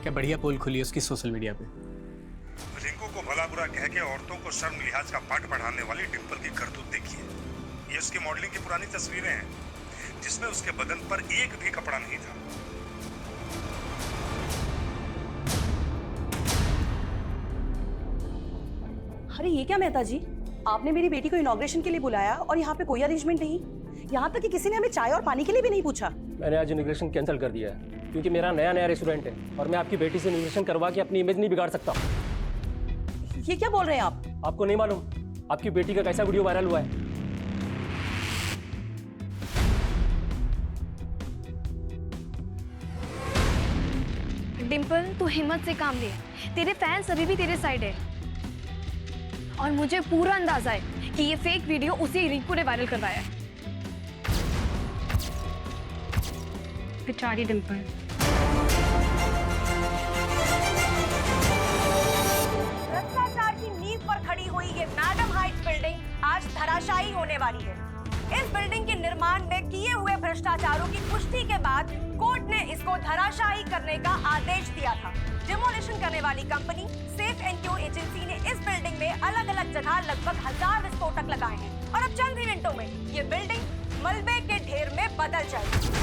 क्या बढ़िया पोल खुली है उसकी सोशल मीडिया पे। रिंकू को भला बुरा कह के औरतों को शर्म लिहाज का पाठ पढ़ाने वाली डिंपल की करतूत देखिए। ये उसकी मॉडलिंग की पुरानी तस्वीरें हैं जिसमें उसके बदन पर एक भी कपड़ा नहीं था। अरे ये क्या मेहता जी, आपने मेरी बेटी को इनॉग्रेशन के लिए बुलाया और यहाँ पे कोई अरेंजमेंट नहीं, यहाँ तक कि किसी ने हमें चाय और पानी के लिए भी नहीं पूछा। मैंने आज इनॉग्रेशन कैंसिल कर दिया है क्योंकि मेरा नया रेस्टोरेंट है और मैं आपकी बेटी से इनॉग्रेशन करवा के अपनी इमेज नहीं बिगाड़ सकता। ये क्या बोल रहे हैं आप? आपको नहीं मालूम आपकी बेटी का कैसा वीडियो वायरल हुआ है? डिंपल, तू हिम्मत से काम ले। तेरे फैंस अभी भी तेरे साइड है और मुझे पूरा अंदाजा है कि ये फेक वीडियो उसी रिंकू ने वायरल करवाया है। बेचारी डिंपल। भ्रष्टाचार की नींव पर खड़ी हुई ये मैडम हाइट्स बिल्डिंग आज धराशायी होने वाली है। इस बिल्डिंग के निर्माण में किए हुए भ्रष्टाचारों की पुष्टि के बाद कोर्ट ने इसको धराशायी करने का आदेश दिया था। डिमोलिशन करने वाली कंपनी सेफ एनक्यू एजेंसी ने इस बिल्डिंग में अलग अलग जगह लगभग 1000 विस्फोटक लगाए हैं और अब चंद ही मिनटों में ये बिल्डिंग मलबे के ढेर में बदल जाएगी।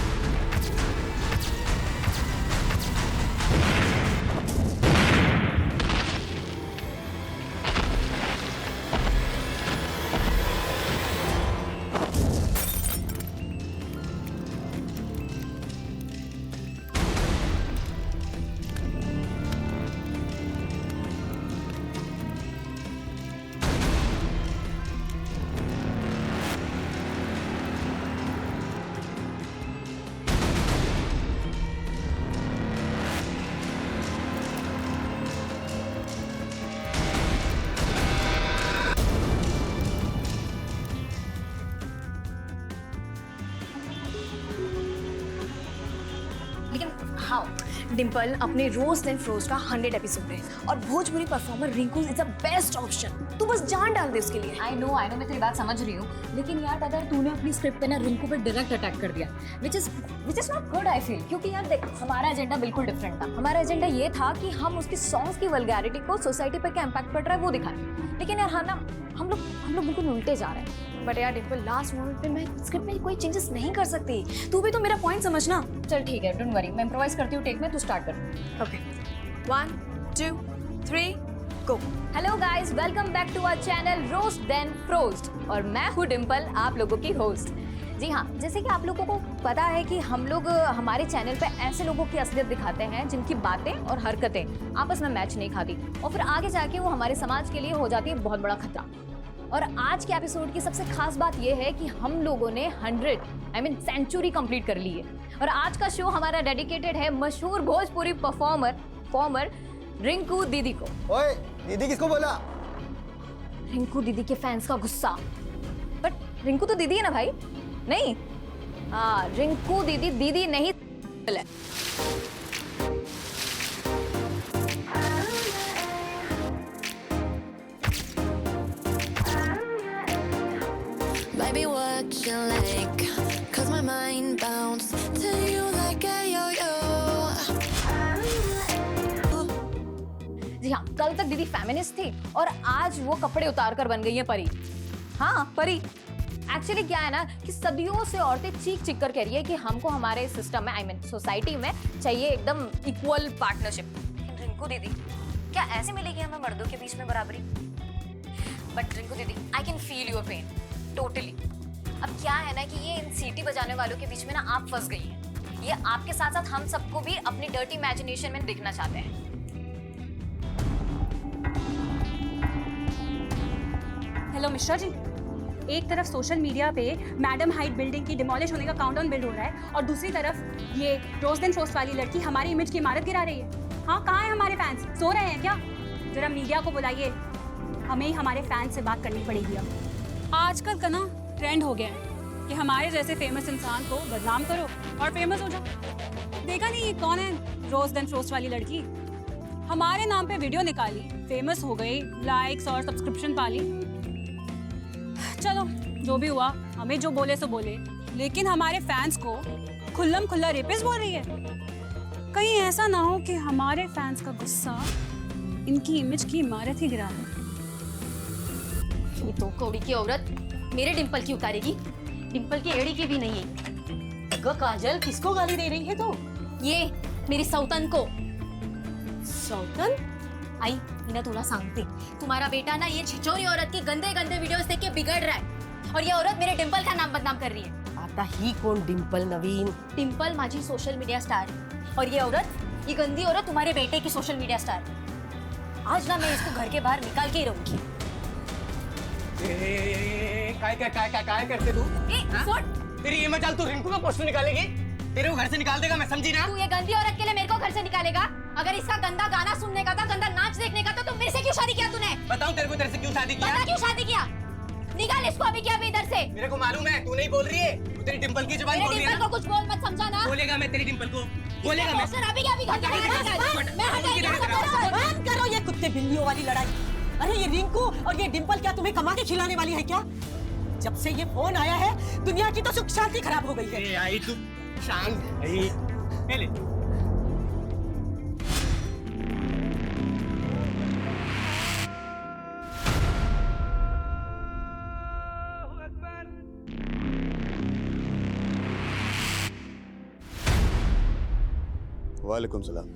डिंपल, अपने रोज एंड फ्रोज का 100 एपिसोड है और Bhojpuri performer Rinku is the best option. तू बस जान डाल दे उसके लिए। आई नो मैं तेरी बात समझ रही हूँ, लेकिन यार अगर तूने अपनी स्क्रिप्ट पे ना रिंकू पे डायरेक्ट अटैक कर दिया which is not good I feel. क्योंकि यार देख, हमारा एजेंडा बिल्कुल डिफरेंट था। हमारा एजेंडा ये था कि हम उसकी सॉन्ग्स की वल्गैरिटी को सोसाइटी पे क्या इम्पैक्ट पड़ रहा है वो दिखाएं, लेकिन यार हाँ ना हम लोग बिल्कुल उल्टे जा रहे हैं। बट यार डिंपल, लास्ट मोमेंट पे मैं स्क्रिप्ट में कोई चेंजेस नहीं कर सकती। तू भी तो मेरा पॉइंट समझना। चल ठीक है, डोंट वरी, मैं इम्प्रोवाइज करती हूँ टेक में, तू स्टार्ट कर। Okay, 1 2 3 go. Hello guys, welcome back to our channel roast then frozed और मैं हूँ डिंपल, आप लोगों की होस्ट। जी हाँ, जैसे कि आप लोगों को पता है कि हम लोग हमारे चैनल पे ऐसे लोगों की असलियत दिखाते हैं जिनकी बातें और हरकतें आपस में मैच नहीं खाती और फिर आगे जाके वो हमारे समाज के लिए हो जाती है बहुत बड़ा खतरा। और आज के एपिसोड की सबसे खास बात यह है कि हम लोगों ने 100 सेंचुरी कंप्लीट कर ली है और आज का शो हमारा डेडिकेटेड है मशहूर भोजपुरी परफॉर्मर रिंकू दीदी को। ओए, दीदी किसको बोला? रिंकू दीदी के फैंस का गुस्सा। बट रिंकू तो दीदी है ना भाई? नहीं, हाँ, रिंकू दीदी नहीं है। Baby, what you like? 'Cause my mind bounced to you like a yo-yo. जी हाँ, कल तक दीदी फेमिनिस्ट थी और आज वो कपड़े उतार कर बन गई है परी। हाँ, परी। एक्चुअली क्या है ना कि सदियों से औरतें चीख कर कह रही है कि हमको हमारे सिस्टम में सोसाइटी में चाहिए एकदम इक्वल पार्टनरशिप। रिंकू दीदी, क्या ऐसे मिलेगी हमें मर्दों के बीच में बराबरी? But Rinku didi, I can feel your pain totally. अब क्या है ना कि ये इन सीटी बजाने वालों के बीच में ना आप फंस गई हैं। ये आपके साथ साथ हम सबको भी अपनी डर्टी इमेजिनेशन में दिखना चाहते हैं। हेलो मिश्रा जी, एक तरफ सोशल मीडिया पे मैडम हाइट बिल्डिंग की डिमोलिश होने का काउंटडाउन बिल्ड हो रहा है और दूसरी तरफ ये रोज देन फ्रोस्ट वाली लड़की हमारी इमेज की इमारत गिरा रही है। हाँ, कहाँ है हमारे फैंस? सो रहे हैं क्या? जरा मीडिया को बुलाइए, हमें ही हमारे फैंस से बात करनी पड़ेगी। अब आजकल का ना ट्रेंड हो गया है कि हमारे जैसे फेमस इंसान को बदनाम करो और फेमस हो जाओ। देखा नहीं ये कौन है रोज देन फ्रोस्ट वाली लड़की? हमारे नाम पे वीडियो निकाली, फेमस हो गई, लाइक्स और सब्सक्रिप्शन पाली। चलो जो भी हुआ, हमें जो बोले सो बोले, लेकिन हमारे फैंस को खुल्लम खुल्ला रेपिस्ट बोल रही है। कहीं ऐसा ना हो कि हमारे फैंस का गुस्सा इनकी इमेज की इमारत ही गिरा दे। ये तो कौड़ी की औरत मेरे डिंपल की उतारेगी, डिंपल की एड़ी की भी नहीं। काजल किसको गाली दे रही है तो? ये मेरी सौतन को। सौतन? आई मीना तुला सांगते, तुम्हारा बेटा ना ये छिचोरी औरत की गंदे गंदे वीडियोस देख के बिगड़ रहा है और ये औरत मेरे डिंपल का नाम बदनाम कर रही है। आता ही कौन डिंपल नवीन? डिंपल माझी सोशल मीडिया स्टार और ये औरत, ये गंदी औरत तुम्हारे बेटे की सोशल मीडिया स्टार। आज ना मैं इसको घर के बाहर निकाल के ही रहूंगी। काय करते तू? छोड़। तेरी ये मचाल तू रिंकू का पोस्टर निकालेगी? तेरे को घर से निकाल देगा, मैं समझी ना? तू ये गंदी औरत के लिए मेरे को घर से निकालेगा? अगर इसका गंदा गाना सुनने का था, गंदा नाच देखने का था, तो मेरे से क्यों शादी किया तूने? बताऊं तेरे से क्यों शादी किया? बता क्यों शादी किया? निकाल इसको अभी क्या अभी इधर से। मेरे को मालूम है, तू नहीं बोल रही है, तू तेरी डिंपल की जुबान मेरे बोल रही है डिंपल ना? को कुछ बोल मत, समझा ना? बोलेगा मैं तेरी डिंपल को, बोलेगा मैं। पोस्टर अभी क्या अभी घर के बाहर निकाल। मैं हटाई बंद करो ये कुत्ते बिल्लियों वाली लड़ाई। अरे ये रिंकू और ये डिंपल क्या तुम्हें कमा के खिलाने वाली है क्या? जब से ये फोन आया है दुनिया की तो सुख शांति खराब हो गई है। आई तू शांत आई। ले वालेकुम सलाम।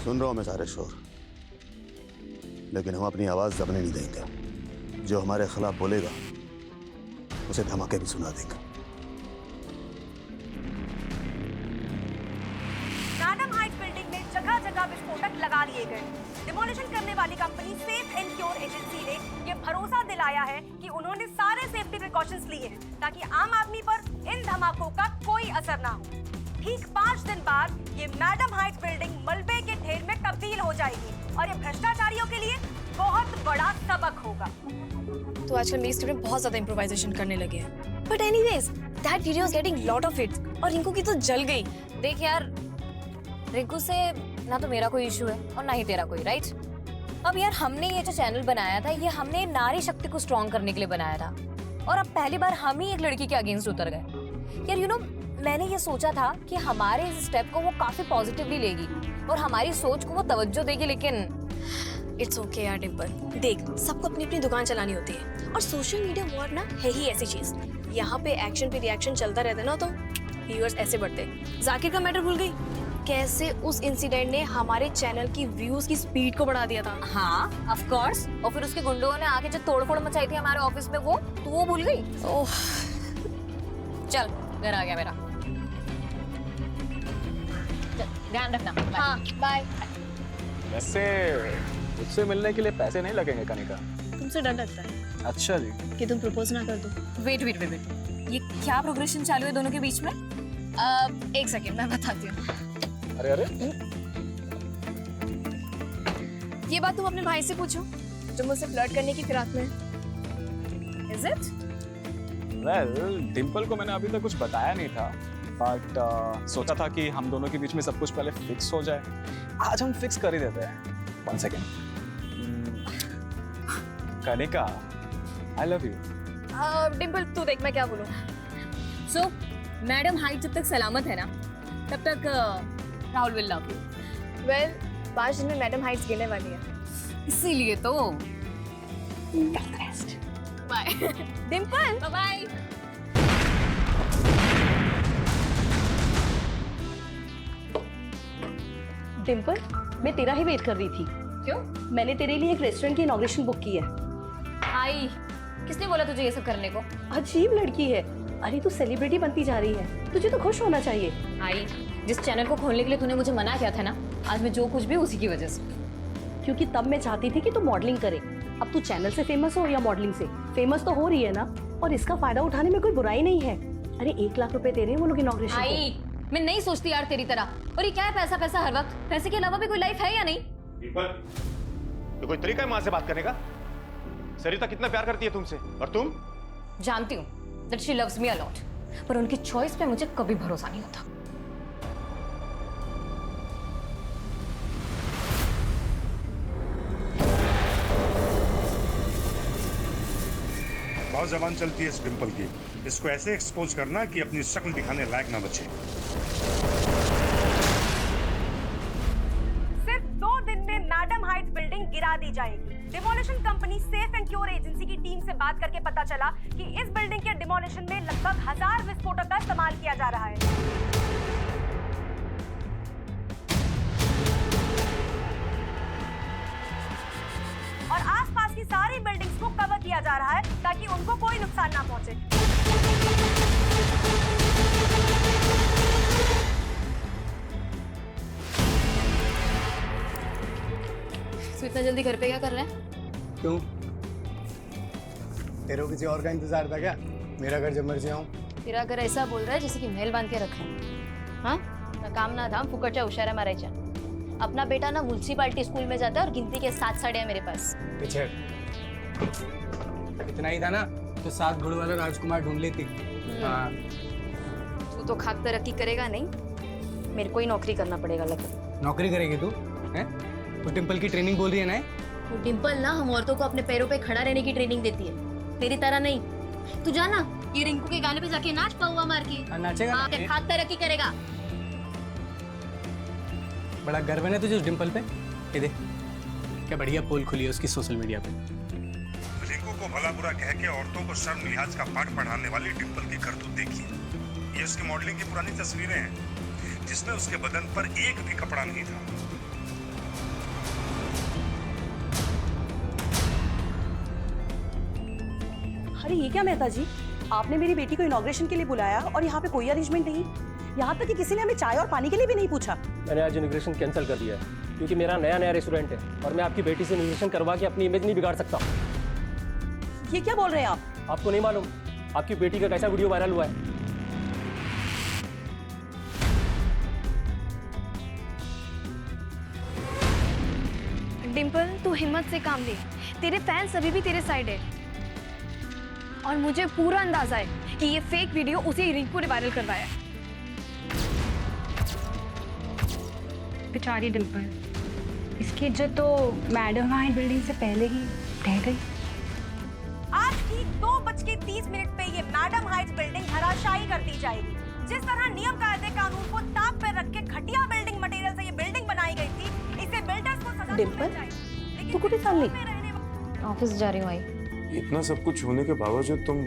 सुन रहा हूं मैं सारे शोर, लेकिन हम अपनी आवाज दबने नहीं देंगे। जो हमारे खिलाफ बोलेगा उसे धमाके भी सुना देंगे। मैडम हाइट बिल्डिंग में जगह जगह विस्फोटक लगा लिए गए। डिमोलिशन करने वाली company safe and cure agency ने ये भरोसा दिलाया है कि उन्होंने सारे सेफ्टी प्रिकॉशंस लिए हैं ताकि आम आदमी पर इन धमाकों का कोई असर ना हो। ठीक 5 दिन बाद ये मैडम हाइट बिल्डिंग मलबे के ढेर में तब्दील हो जाएगी और ये भ्रष्टाचारियों के लिए बहुत बड़ा सबक होगा। तो आजकल मेरे स्टूडेंट बहुत ज्यादा इम्प्रोवाइजेशन करने लगे हैं। But anyways that video is getting lot of hits और रिंकू की तो जल गई। देख यार, रिंकू से ना तो मेरा कोई इशू है और ना ही तेरा कोई, राइट? अब यार हमने ये जो चैनल बनाया था, ये हमने नारी शक्ति को स्ट्रॉन्ग करने के लिए बनाया था और अब पहली बार हम ही एक लड़की के अगेंस्ट उतर गए। यार यू नो, मैंने ये सोचा था कि हमारे इस स्टेप को वो काफी पॉजिटिवली लेगी और हमारी सोच को वो तवज्जो देगी, लेकिन इट्स ओके यार डिम्पल, देख सबको अपनी अपनी दुकान चलानी होती है और सोशल मीडिया वॉर ना है ही ऐसी चीज। यहाँ पे एक्शन पे रिएक्शन चलता रहता ना तो व्यूअर्स ऐसे बढ़ते। जाकिर का मैटर भूल गई? कैसे उस इंसिडेंट ने हमारे चैनल की व्यूज की स्पीड को बढ़ा दिया था। हाँ ऑफ कोर्स, और फिर उसके गुंडों ने आके जो तोड़फोड़ मचाई थी हमारे ऑफिस में, वो तू वो भूल गई? ओह चल घर आ गया मेरा, ध्यान रखना। हाँ बाय। वैसे मुझसे मिलने के लिए पैसे नहीं लगेंगे कनिका? तुमसे डर लगता है अच्छा जी। कि तुम प्रपोज ना कर दो। वेट वेट वेट वेट, ये क्या प्रोग्रेशन चालू है दोनों के बीच में? एक सेकेंड मैं बताती हूँ। अरे अरे ये बात तुम अपने भाई से पूछो जो मुझसे फ्लर्ट करने की फिराक में। Is it? वेल डिम्पल को मैंने अभी तक कुछ बताया नहीं था, बट सोचा था कि हम दोनों के बीच में सब कुछ पहले फिक्स हो जाए। आज हम फिक्स कर ही देते हैं। 1 second. Kanika I love you. Dimple तू देख मैं क्या बोलूँ। सो मैडम हाइट जब तक सलामत है ना, तब तक Rahul will love you. Well 5 दिन में मैडम हाइट्स गिरने वाली है, इसीलिए तो बाय। डिम्पल बाय। डिम्पल, मैं तेरा ही वेट कर रही थी। क्यों? मैंने तेरे लिए एक रेस्टोरेंट की इनॉग्रेशन बुक की है। आई, किसने बोला तुझे ये सब करने को? अजीब लड़की है। अरे तू सेलिब्रिटी बनती जा रही है, तुझे तो खुश होना चाहिए। आई, जिस चैनल को खोलने के लिए तूने मुझे मना किया था ना, आज मैं जो कुछ भी उसी की वजह से। क्योंकि तब मैं चाहती थी कि तू मॉडलिंग करे। अब तू चैनल से फेमस हो या मॉडलिंग से, फेमस तो हो रही है ना, और इसका फायदा उठाने में कोई बुराई नहीं है। अरे 1 लाख रुपए दे रहे हैं वो लोग इनॉग्रेशन के। आई, मैं नहीं सोचती यार तेरी तरह। और ये क्या है पैसा पैसा हर वक्त? पैसे के अलावा भी कोई लाइफ है या नहीं? तो कोई तरीका है माँ से बात करने का? सरिता कितना प्यार करती है तुमसे, और तुम? जानती हूँ that she loves me a lot, पर उनकी चॉइस पे मुझे कभी भरोसा नहीं होता। बहुत जबान चलती है इस डिंपल की। इसको ऐसे एक्सपोज करना कि अपनी शक्ल दिखाने लायक ना बचे। सिर्फ 2 दिन में मैडम हाइट्स बिल्डिंग गिरा दी जाएगी। Demolition company safe and cure agency की टीम से बात करके पता चला कि इस बिल्डिंग के डिमोलिशन में लगभग 1000 विस्फोटक का इस्तेमाल किया जा रहा है। और आसपास की सारी बिल्डिंग्स को कवर किया जा रहा है ताकि उनको कोई नुकसान ना पहुंचे। तो इतना जल्दी घर पे क्या कर रहे हैं? क्यों? तेरे को किसी और का इंतजार था क्या? मेरा घर जब मर्जी आऊं। तेरा घर ऐसा बोल रहा है जैसे कि महल बांध के रखा है। हाँ, ना काम ना धाम, फुकटच्या हुशाऱ्या मारायच्या। अपना बेटा ना म्युनिसिपालिटी स्कूल में जाता है और गिनती के 7 साड़ियाँ मेरे पास। पीछे इतना ही था ना तो 7 घोड़ों वाला राजकुमार ढूंढ लेती। हाँ। तू तो खाक तरक्की करेगा नहीं, मेरे को ही नौकरी करना पड़ेगा लगता। नौकरी करेगी तू? हैं? तो डिंपल की ट्रेनिंग बोल रही है ना? वो डिंपल ना हम औरतों को अपने पैरों पे खड़ा रहने की ट्रेनिंग देती है, तेरी तरह नहीं। तू जाना ये रिंकू के गाने पे जाके नाच पाऊंगा मार के। नाचेगा? खाक तरक्की करेगा। बड़ा गर्व है ना तुझे उस डिंपल पे? ये देख क्या बढ़िया पोल खुली है उसकी सोशल मीडिया पे। रिंकू को भला बुरा कह के औरतों को शर्म लिहाज का पाठ पढ़ाने वाली डिंपल की करतूत देखिए। ये उसकी मॉडलिंग की पुरानी तस्वीरें हैं जिसमें उसके बदन पर एक भी कपड़ा नहीं था। अरे ये क्या मेहता जी, आपने मेरी बेटी को इनॉग्रेशन के लिए बुलाया और यहाँ पे कोई अरेंजमेंट नहीं, यहाँ तक कि किसी ने हमें चाय और पानी के लिए भी नहीं पूछा। मैंने आज इनॉग्रेशन कैंसिल कर दिया है क्योंकि मेरा नया रेस्टोरेंट है और मैं आपकी बेटी से इनॉग्रेशन करवा के अपनी इमेज नहीं बिगाड़ सकता। ये क्या बोल रहे हैं आप? आपको नहीं मालूम आपकी बेटी का कैसा वीडियो वायरल हुआ है? डिंपल तू हिम्मत से काम ले, तेरे फैंस अभी भी तेरे साइड है और मुझे पूरा अंदाजा है कि ये फेक वीडियो उसी रिंकू ने वायरल करवाया है। बेचारी डिंपल, इसकी इज्जत तो मैडम हाइट बिल्डिंग से पहले ही रह गई। आज ठीक 2:30 पे ये मैडम हाइट्स बिल्डिंग धराशायी कर दी जाएगी। जिस तरह नियम कायदे कानून को ताक पे रख के घटिया बिल्डिंग मटेरियल से ये बिल्डिंग बनाई गई थी, इसे बिल्डर्स को सजा डिंपल, तू कुछ चाल ली? ऑफिस जा रही हूँ। आई इतना सब कुछ होने के बावजूद तुम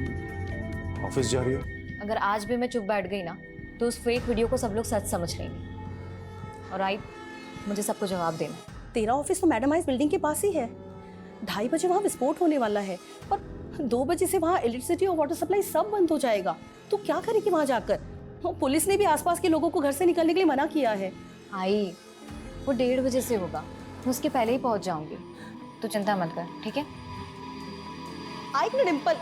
ऑफिस जा रही हो? अगर आज भी मैं चुप बैठ गई ना तो उस फेक वीडियो को सब लोग सच समझ लेंगे और आई मुझे सबको जवाब देना। तेरा ऑफिस तो मैडम हाइट्स बिल्डिंग के पास ही है। 2:30 बजे वहाँ विस्फोट होने वाला है और 2 बजे से वहाँ इलेक्ट्रिसिटी और वाटर सप्लाई सब बंद हो जाएगा। तू क्या करेगी वहाँ जाकर? पुलिस ने भी आसपास के लोगों को घर से निकलने के लिए मना किया है। आई वो 1:30 बजे से होगा, मैं उसके पहले ही पहुँच जाऊंगी। तू चिंता मत कर, ठीक है? आई ना डिंपल,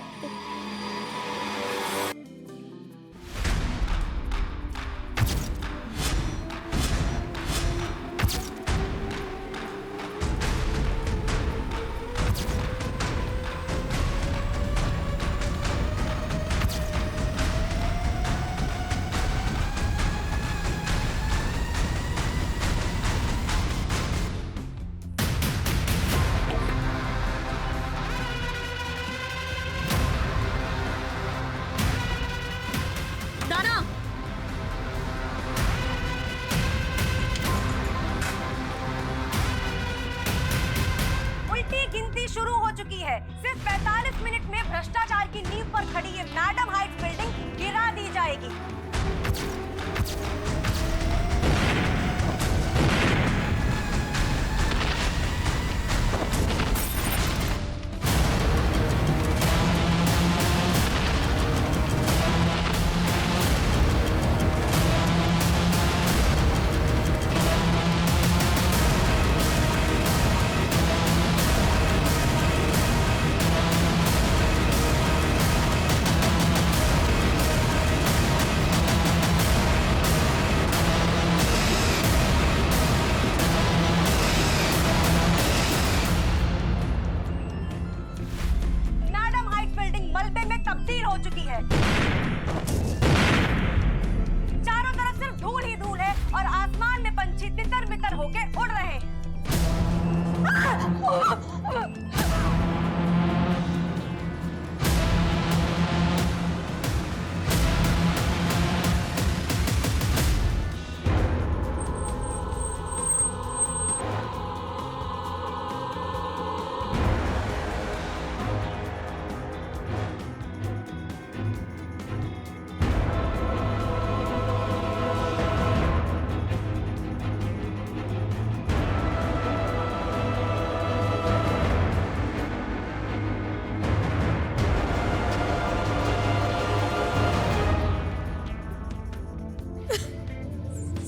शुरू हो चुकी है। सिर्फ 45 मिनट में भ्रष्टाचार की नींव पर खड़ी ये मैडम हाइट्स बिल्डिंग गिरा दी जाएगी।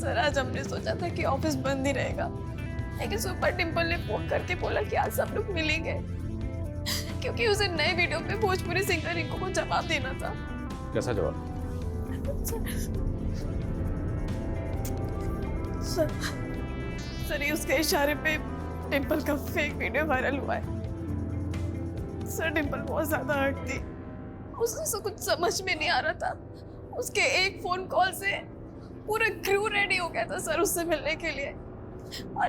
सर आज हमने सोचा था कि ऑफिस बंद ही रहेगा, लेकिन सुपर डिम्पल ने फोन करके बोला कि आज सब लोग मिलेंगे, क्योंकि उसे नए वीडियो पे भोजपुरी सिंगर रिंकू को जवाब देना था। कैसा जवाब? सर ये उसके इशारे पे डिम्पल का फेक वीडियो वायरल हुआ है। सर डिम्पल बहुत ज्यादा हर्ट थी, उसको कुछ समझ में नहीं आ रहा था। उसके एक फोन कॉल से पूरा क्रू रेडी हो गया था सर उससे मिलने के लिए, और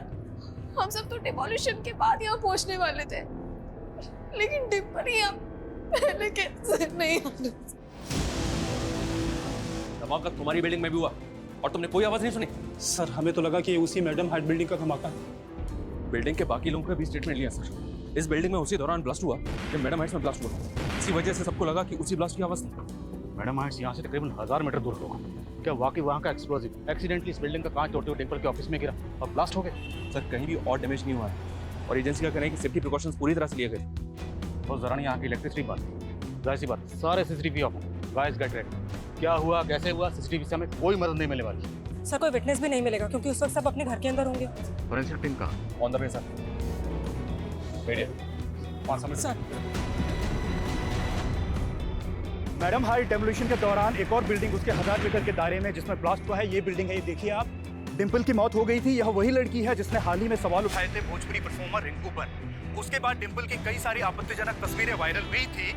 हम सब तो डिमोलिशन के बाद यहाँ पहुंचने वाले थे, लेकिन डिम्पल यहाँ पहले कैसे नहीं आना। धमाका तुम्हारी बिल्डिंग में भी हुआ और तुमने कोई आवाज नहीं सुनी? सर हमें तो लगा कि ये उसी मैडम हाइट बिल्डिंग का धमाका है। बिल्डिंग के बाकी लोगों का भी स्टेटमेंट लिया सर। इस बिल्डिंग में उसी दौरान ब्लास्ट हुआ जब मैडम हाइट्स में ब्लास्ट हुआ। इसी वजह से सबको लगा कि उसी ब्लास्ट की आवाज थी। मैडम हाइट्स यहाँ से तकरीबन 1000 मीटर दूर होगा। क्या वाकई वहाँ का एक्सप्लोजिव एक्सीडेंटली इस बिल्डिंग का कांच तोड़ते हुए डिम्पल के ऑफिस में गिरा और ब्लास्ट हो गए? सर कहीं भी और डैमेज नहीं हुआ है और एजेंसी का कहना है कि सेफ्टी प्रिकॉशंस पूरी तरह से लिए गए। और जरा यहाँ की इलेक्ट्रिसिटी बंद, जाहिर सी बात सारे CCTV of. Guys get ready. क्या हुआ कैसे हुआ सीसीटीवी से हमें कोई मदद नहीं मिलने वाली। सर कोई विटनेस भी नहीं मिलेगा क्योंकि उस वक्त सब अपने घर के अंदर होंगे। फोरेंसिक टीम कहाँ? On the way sir. Sir madam height demolition के दौरान एक और बिल्डिंग उसके 1000 मीटर के दायरे में जिसमें ब्लास्ट हुआ है, ये बिल्डिंग है, ये देखिए आप। डिम्पल की मौत हो गई थी। यह वही लड़की है जिसने हाल ही में सवाल उठाए थे भोजपुरी परफॉर्मर रिंकू पर। उसके बाद डिम्पल की कई सारी आपत्तिजनक तस्वीरें वायरल हुई थी।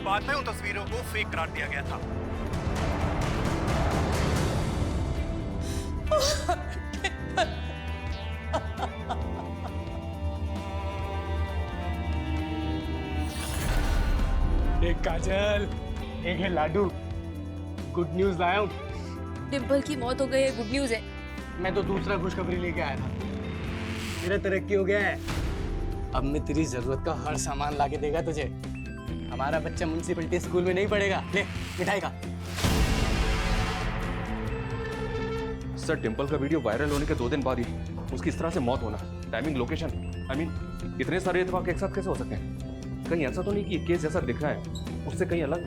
बाद में उन तस्वीरों को फेक करार दिया गया था। एक काजल, एक है लाडू। गुड न्यूज लाया हूँ। डिम्पल की मौत हो गई है, गुड न्यूज है। मैं तो दूसरा खुशखबरी लेके आया था। मेरा तरक्की हो गया है। अब मैं तेरी जरूरत का हर सामान लाके देगा तुझे। हमारा बच्चा म्युनिसिपैलिटी स्कूल में नहीं पढ़ेगा। ले मिठाई का। सर डिम्पल का वीडियो वायरल होने के 2 दिन बाद ही उसकी इस तरह से मौत होना, टाइमिंग, लोकेशन, इतने सारे इत्तेफाक एक साथ कैसे हो सकते हैं? कहीं ऐसा तो नहीं कि ये केस जैसा दिख रहा है उससे कहीं अलग?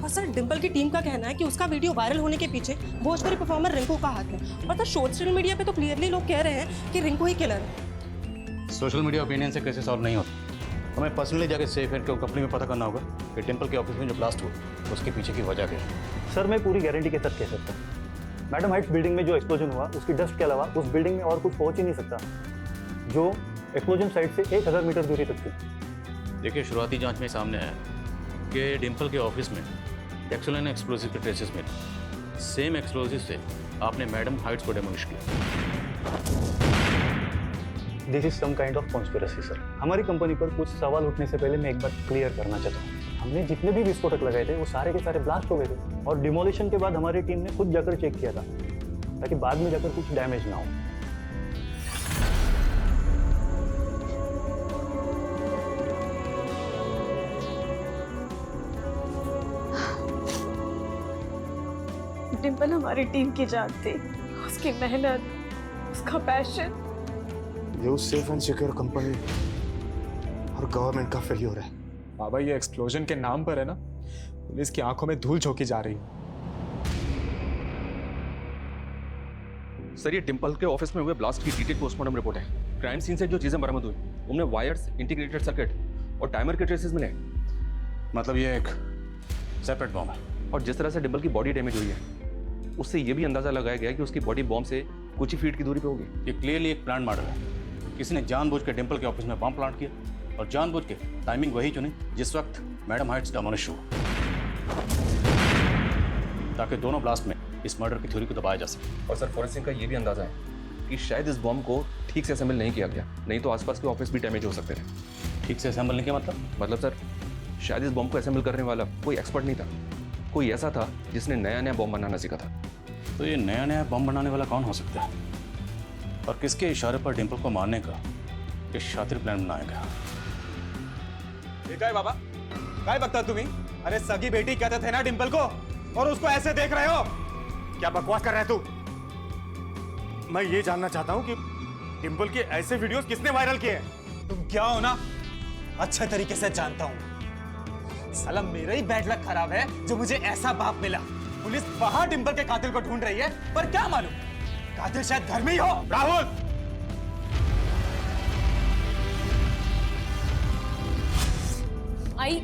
और सर डिम्पल की टीम का कहना है कि उसका वीडियो वायरल होने के पीछे भोजपुरी परफॉर्मर रिंकू का हाथ है। और सर सोशल मीडिया पे तो क्लियरली लोग कह रहे हैं कि रिंकू ही किलर है। सोशल मीडिया ओपिनियन से कैसे सॉल्व नहीं होता। हमें पर्सनली जाकर सेफ एंड कंपनी में पता करना होगा कि डिम्पल के ऑफिस में जो ब्लास्ट हुआ उसके पीछे की वजह क्या है। सर मैं पूरी गारंटी के साथ कह सकता हूँ मैडम हाइट्स बिल्डिंग में जो एक्सप्लोजन हुआ उसकी डस्ट के अलावा उस बिल्डिंग में और कुछ पहुंच ही नहीं सकता जो एक्सप्लोजन साइट से 1000 मीटर दूरी तक थी। देखिए शुरुआती जांच में सामने आया कि डिम्पल के ऑफिस में एक्सोलन एक्सप्लोजिव के ट्रेसेस मिले। सेम एक्सप्लोजिव से आपने मैडम हाइट्स को डेमोलिश किया। This is some kind of conspiracy sir. हमारी कंपनी पर कुछ सवाल उठने से पहले मैं एक बात क्लियर करना चाहता हूँ। हमने जितने भी विस्फोटक लगाए थे वो सारे के सारे ब्लास्ट हो गए थे और डिमोलिशन के बाद हमारी टीम ने खुद जाकर चेक किया था ताकि बाद में जाकर कुछ डैमेज ना हो। डिम्पल हमारी टीम की जान थी, उसकी मेहनत, उसका पैशन। ये उस सेफ एंड सिक्योर कंपनी और गवर्नमेंट का फेल्योर है। बाबा ये एक्सप्लोजन के नाम पर है ना, पुलिस की आंखों में धूल झोंकी जा रही है। सर ये डिम्पल के ऑफिस में हुए ब्लास्ट की डिटेल पोस्टमार्टम रिपोर्ट है। क्राइम सीन से जो चीजें बरामद हुई उनमें वायर्स, इंटीग्रेटेड सर्किट और टाइमर के ट्रेसेस मिले। मतलब ये एक सेपरेट बॉम्ब है। और जिस तरह से डिम्पल की बॉडी डैमेज हुई है उससे ये भी अंदाजा लगाया गया कि उसकी बॉडी बॉम्ब से कुछ ही फीट की दूरी पे होगी। ये क्लियरली एक प्लान मर्डर है। किसी ने जानबूझ के डिम्पल के ऑफिस में बम प्लांट किया और जानबूझ के टाइमिंग वही चुनी जिस वक्त मैडम हाइट्स डेमोलिश हुआ, ताकि दोनों ब्लास्ट में इस मर्डर की थ्योरी को दबाया जा सके। और सर फॉरेंसिक का ये भी अंदाजा है कि शायद इस बॉम्ब को ठीक से असेंबल नहीं किया गया, नहीं तो आसपास के ऑफिस भी डैमेज हो सकते थे। ठीक से असेंबल नहीं किया मतलब सर शायद इस बॉम्ब को असेंबल करने वाला कोई एक्सपर्ट नहीं था, कोई ऐसा था जिसने नया नया बॉम्ब बनाना सीखा था। तो ये नया नया बम बनाने वाला कौन हो सकता है और किसके इशारे पर डिम्पल को मारने का ये शातिर प्लान बनाया गया? काय बाबा काय बकता तुम्ही? अरे सगी बेटी कहते थे ना डिम्पल को और उसको ऐसे देख रहे हो? क्या बकवास कर रहे तू? मैं ये जानना चाहता हूँ कि डिम्पल के ऐसे वीडियोस किसने वायरल किए हैं? तुम क्या हो ना अच्छे तरीके से जानता हूँ। साला मेरा ही बैड लक खराब है जो मुझे ऐसा बाप मिला। पुलिस बाहर डिम्पल के कातिल को ढूंढ रही है, पर क्या मालूम कातिल शायद घर में ही हो। राहुल, आई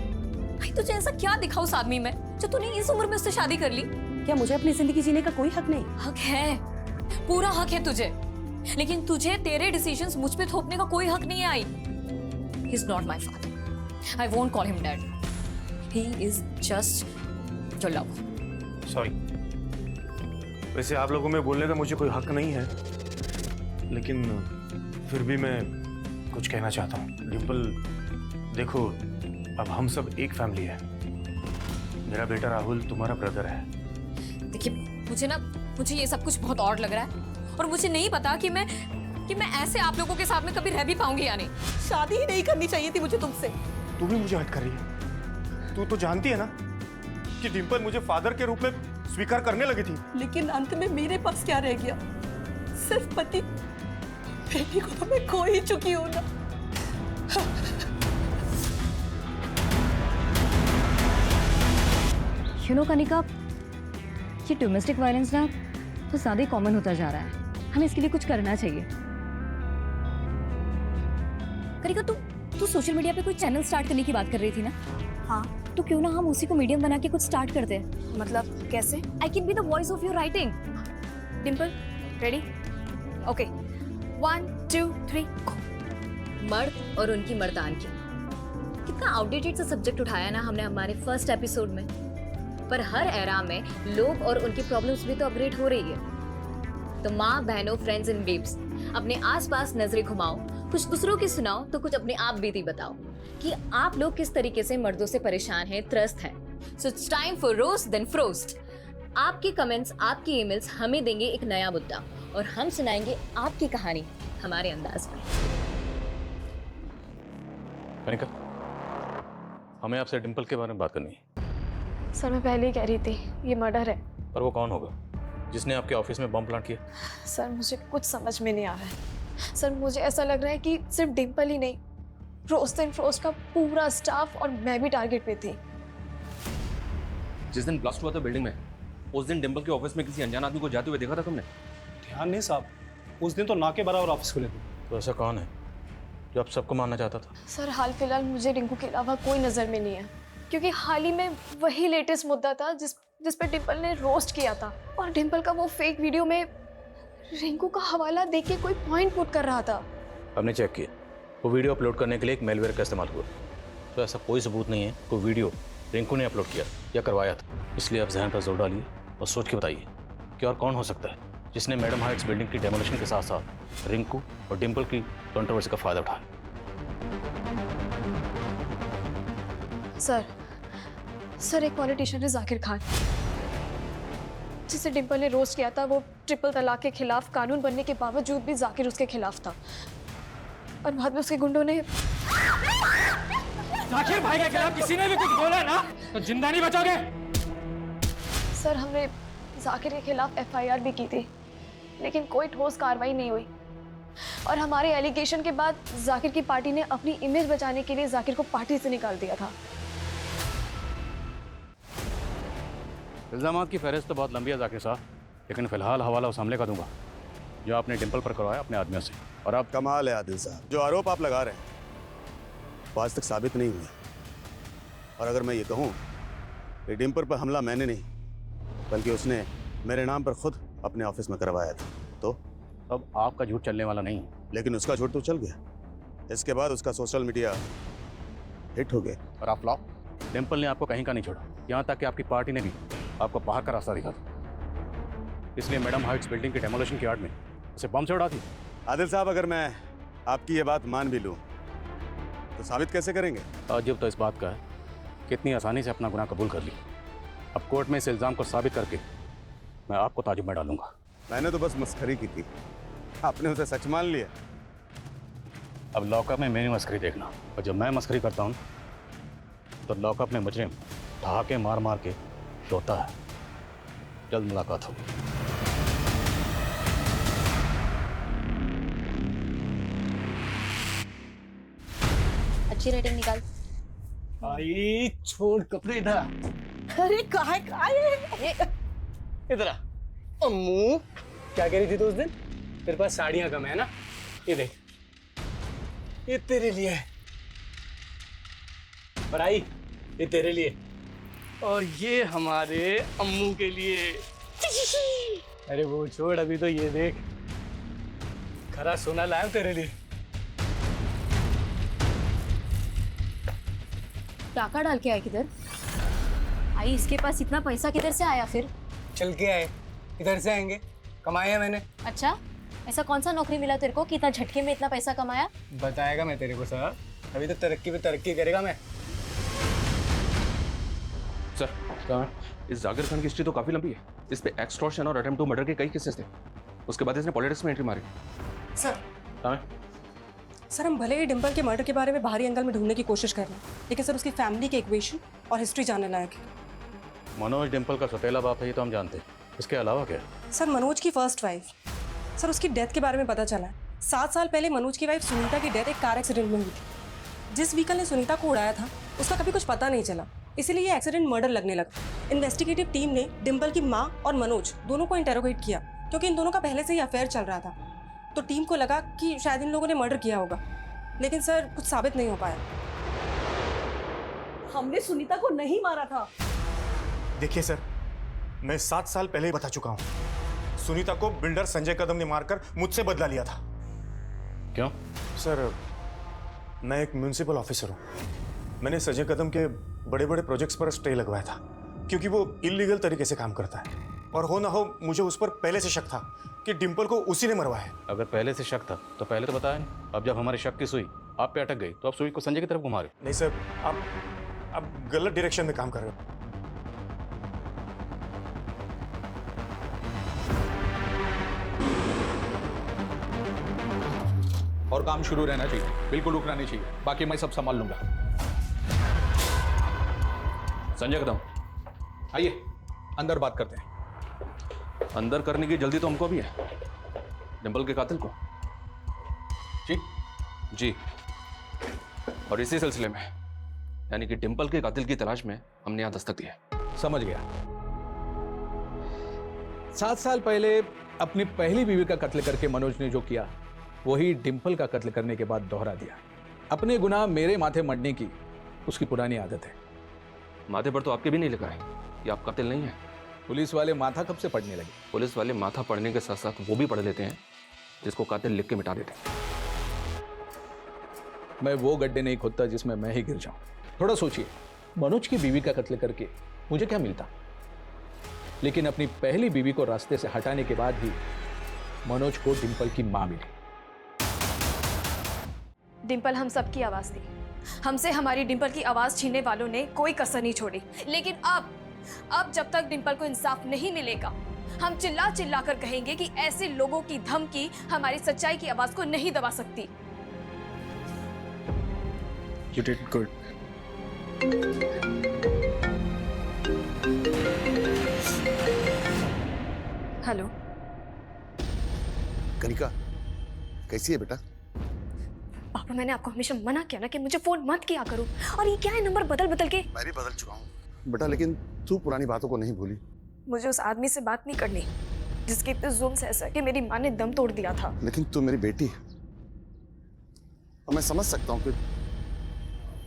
तुझे ऐसा क्या दिखा उस आदमी में जो तूने इस उम्र में उससे शादी कर ली? क्या मुझे अपनी जिंदगी जीने का कोई हक नहीं? हक है, पूरा हक है तुझे, लेकिन तुझे तेरे डिसीजंस मुझ पे थोपने का कोई हक नहीं है। I he is not my father, I won't call him dad, he is just your love. Sorry, वैसे आप लोगों में बोलने का मुझे कोई हक नहीं है, लेकिन फिर भी मैं कुछ कहना चाहता हूँ। डिम्पल, देखो, अब हम सब एक फैमिली है। मेरा बेटा राहुल तुम्हारा ब्रदर है। देखिए, मुझे ये सब कुछ बहुत ऑड लग रहा है, और मुझे नहीं पता कि मैं ऐसे आप लोगों के साथ में कभी रह भी पाऊंगी या नहीं। शादी ही नहीं करनी चाहिए थी मुझे तुमसे। तू भी मुझे हट कर रही है। तू तो जानती है ना कि डिम्पल मुझे फादर के रूप में स्वीकार करने लगी थी। लेकिन अंत में मेरे पास क्या रह गया? सिर्फ पति। बेटी को तो मैं खो ही चुकी हूँ ना। यू नो कनिका, ये डोमेस्टिक वायलेंस ना तो ज्यादा ही कॉमन होता जा रहा है। हमें इसके लिए कुछ करना चाहिए। कनिका, तू सोशल मीडिया पे कोई चैनल स्टार्ट करने की बात कर रही थी ना? हाँ, तो क्यों ना हम उसी को मीडियम बना के कुछ स्टार्ट करते हैं? मतलब कैसे? I can be the voice of your writing. Dimple, ready? Okay, 1 2 3 मर्द और उनकी मर्दानगी। कितना आउटडेटेड सा सब्जेक्ट उठाया ना हमने हमारे फर्स्ट एपिसोड में, पर हर एरा में लोग और उनकी प्रॉब्लम्स भी तो अपग्रेड हो रही है। तो माँ, बहनों, फ्रेंड्स एंड बेब्स, अपने आसपास नजरें घुमाओ, कुछ दूसरों की सुनाओ तो कुछ अपने आप बीती बताओ कि आप लोग किस तरीके से मर्दों से परेशान हैं, त्रस्त हैं। So it's time for roast then frost. आपके कमेंट्स, आपकी ईमेल्स हमें देंगे एक नया मुद्दा, और हम सुनाएंगे आपकी कहानी हमारे अंदाज में। कनिका, हमें आपसे डिम्पल के बारे में बात करनी है। सर, मैं पहले ही कह रही थी, ये मर्डर है। पर वो कौन होगा जिसने आपके ऑफिस में बम प्लांट किया? सर, मुझे कुछ समझ में नहीं आ रहा है। सर, मुझे ऐसा लग रहा है कि सिर्फ डिम्पल ही नहीं, रोस्ट एंड फ्रोस्ट का पूरा स्टाफ और मैं भी टारगेट पे थी। जिस दिन ब्लास्ट हुआ था बिल्डिंग में, उस दिन डिम्पल के ऑफिस में किसी अनजान आदमी को जाते हुए देखा था तुमने? ध्यान नहीं साहब, उस दिन तो ना के बराबर ऑफिस खुले थे। तो ऐसा कौन है जो आप सबको मारना चाहता था? सर, हाल फिलहाल मुझे रिंकू के अलावा कोई नजर में नहीं है, क्योंकि हाल ही में वही लेटेस्ट मुद्दा था जिस पे डिम्पल ने रोस्ट किया था, और डिम्पल का वो फेक वीडियो में रिंकू का हवाला देके कोई पॉइंट पुट कर रहा था। हमने चेक किया, वो वीडियो अपलोड करने के लिए एक मेलवेयर का इस्तेमाल हुआ। तो ऐसा कोई सबूत नहीं है कोई वीडियो रिंकू ने अपलोड किया या करवाया था। इसलिए आप जहन पर जोर डालिए और सोच के बताइए कि और कौन हो सकता है जिसने मैडम हाइट्स बिल्डिंग की डेमोलिशन के साथ साथ रिंकू और डिम्पल की कंट्रोवर्सी का फायदा उठाया। सर, एक पॉलिटिशियन है जाकिर खान, जिसे डिम्पल ने रोस्ट किया था। वो ट्रिपल तलाक के खिलाफ कानून बनने के बावजूद भी जाकिर उसके खिलाफ था, और बाद में उसके गुंडों ने। जाकिर भाई के खिलाफ किसी ने भी कुछ बोला ना तो जिंदा नहीं बचोगे। सर, हमने जाकिर के खिलाफ FIR भी की थी, लेकिन कोई ठोस कार्रवाई नहीं हुई, और हमारे एलिगेशन के बाद जाकिर की पार्टी ने अपनी इमेज बचाने के लिए जाकिर को पार्टी से निकाल दिया था। इल्जामात की फहरिस्त तो बहुत लंबी है जाकिर साहब, लेकिन फिलहाल हवाला उस हमले का दूंगा जो आपने डिम्पल पर करवाया अपने आदमियों से। और आप कमाल है आदिल साहब, जो आरोप आप लगा रहे हैं वो आज तक साबित नहीं हुए। और अगर मैं ये कहूँ कि डिम्पल पर हमला मैंने नहीं बल्कि उसने मेरे नाम पर खुद अपने ऑफिस में करवाया था, तो अब आपका झूठ चलने वाला नहीं। लेकिन उसका झूठ तो चल गया। इसके बाद उसका सोशल मीडिया हिट हो गया। और आप फ्लॉप। डिम्पल ने आपको कहीं का नहीं छोड़ा, यहाँ तक कि आपकी पार्टी ने भी आपको बाहर का रास्ता दिखा था। इसलिए मैडम हाइट्स बिल्डिंग की डेमोलिशन की आड़ में उसे बम से उड़ा थी। आदिल साहब, अगर मैं आपकी ये बात मान भी लूँ तो साबित कैसे करेंगे? ताज्जुब तो इस बात का है कि इतनी आसानी से अपना गुनाह कबूल कर ली। अब कोर्ट में इस इल्ज़ाम को साबित करके मैं आपको ताजुब में डालूंगा। मैंने तो बस मस्खरी की थी, आपने उसे सच मान लिया। अब लॉकअप में मेरी मस्करी देखना, और जब मैं मस्करी करता हूँ तो लॉकअप में मुजरिम ठहाके मार मार के रोता है। जल्द मुलाकात होगी। अच्छी रेटिंग निकाल। भाई छोड़ कपड़े इधर। अरे काहे इधर अम्मू क्या कह रही थी तो उस दिन? तेरे पास साड़ियां कम है ना? ये देख, ये तेरे लिए है। और आई, ये तेरे लिए। और ये हमारे अम्मू के लिए। अरे वो छोड़, अभी तो ये देख, खरा सोना लाया हूं तेरे लिए। टाका डाल के आए किधर? आई, इसके पास इतना पैसा किधर से आया फिर? चल के आए। इधर से आएंगे, कमाया मैंने। अच्छा, ऐसा कौन सा नौकरी मिला तेरे को कि इतना झटके में इतना पैसा कमाया? बताएगा मैं तेरे को सर, अभी तो तरक्की पे तरक्की करेगा मैं। सर, क्या है? इस जाकिर खान की हिस्ट्री तो काफी लंबी है। इस पे एक्सटॉर्शन और अटेम्प्ट टू मर्डर के कई केसेस थे। उसके बाद इसने पॉलिटिक्स में एंट्री मारी। सर, हाँ? सर हम भले ही डिम्पल के मर्डर के बारे में बाहरी एंगल में ढूंढने की कोशिश कर रहे हैं, लेकिन सर उसकी फैमिली के इक्वेशन और हिस्ट्री जानने लायक है। मनोज डिम्पल का सौतेला बाप है, ये तो हम जानते हैं। इसके अलावा क्या? सर मनोज की फर्स्ट वाइफ, सर उसकी डेथ के बारे में पता चला है। 7 साल पहले मनोज की वाइफ सुनीता की डेथ एक कार एक्सीडेंट में हुई थी। जिस व्हीकल ने सुनीता को उड़ाया था उसका कभी कुछ पता नहीं चला, इसीलिए ये एक्सीडेंट मर्डर लगने लगा। इन्वेस्टिगेटिव टीम ने डिम्पल की माँ और मनोज दोनों को इंटेरोगेट किया, क्योंकि इन दोनों का पहले से ही अफेयर चल रहा था। तो टीम को लगा कि शायद इन लोगों ने मर्डर किया होगा, लेकिन सर कुछ साबित नहीं हो पाया। हमने सुनीता को नहीं मारा था। देखिए सर, मैं 7 साल पहले ही बता चुका हूँ, सुनीता को बिल्डर संजय कदम ने मारकर मुझसे बदला लिया था। क्यों? सर, मैं एक म्युनिसिपल ऑफिसर हूँ। मैंने संजय कदम के बड़े बड़े प्रोजेक्ट्स पर स्टे लगवाया था, क्योंकि वो इलीगल तरीके से काम करता है। और हो ना हो मुझे उस पर पहले से शक था कि डिम्पल को उसी ने मरवाया है। अगर पहले से शक था तो पहले तो बताया नहीं। अब जब हमारी शक की सुई आप पे अटक गई तो आप सुई को संजय की तरफ घुमा रहे। नहीं सर, आप गलत डायरेक्शन में काम कर रहे हो। और काम शुरू रहना चाहिए, बिल्कुल रुकना नहीं चाहिए। बाकी मैं सब संभाल लूंगा। संजय कदम, आइए अंदर बात करते हैं। अंदर करने की जल्दी तो हमको भी है। डिम्पल के कातिल को जी जी, और इसी सिलसिले में यानी कि डिम्पल के कातिल की तलाश में हमने यहाँ दस्तक दी है। समझ गया। 7 साल पहले अपनी पहली बीवी का कत्ल करके मनोज ने जो किया, वही डिम्पल का कत्ल करने के बाद दोहरा दिया। अपने गुनाह मेरे माथे मढ़ने की उसकी पुरानी आदत है। माथे पर तो आपके भी नहीं लिखा है कि आप कातिल नहीं है। पुलिस वाले माथा कब से पढ़ने लगे? पुलिस वाले माथा पढ़ने के साथ साथ वो भी पढ़ लेते हैं जिसको कातिल लिख के मिटा देते हैं। मैं वो गड्ढे नहीं खोदता जिसमें मैं ही गिर जाऊं। थोड़ा सोचिए, मनोज की बीवी का कत्ल करके मुझे क्या मिलता, लेकिन अपनी पहली बीवी को रास्ते से हटाने के बाद ही मनोज को डिम्पल की मां मिली। डिम्पल हम सबकी आवाज थी। हमसे हमारी डिम्पल की आवाज छीनने वालों ने कोई कसर नहीं छोड़ी। लेकिन अब जब तक डिम्पल को इंसाफ नहीं मिलेगा, हम चिल्ला चिल्ला कर कहेंगे कि ऐसे लोगों की धमकी हमारी सच्चाई की आवाज को नहीं दबा सकती। You did good. Hello Kanika, कैसी है बेटा? पापा, मैंने आपको हमेशा मना किया ना कि मुझे फोन मत किया करो, और ये क्या है नंबर बदल बदल के? मैं भी बदल चुका हूँ बेटा, लेकिन तू पुरानी बातों को नहीं भूली। मुझे उस आदमी से बात नहीं करनी जिसके इतने जुल्म से ऐसा कि मेरी माँ ने दम तोड़ दिया था। लेकिन तू मेरी बेटी है और मैं समझ सकता हूँ कि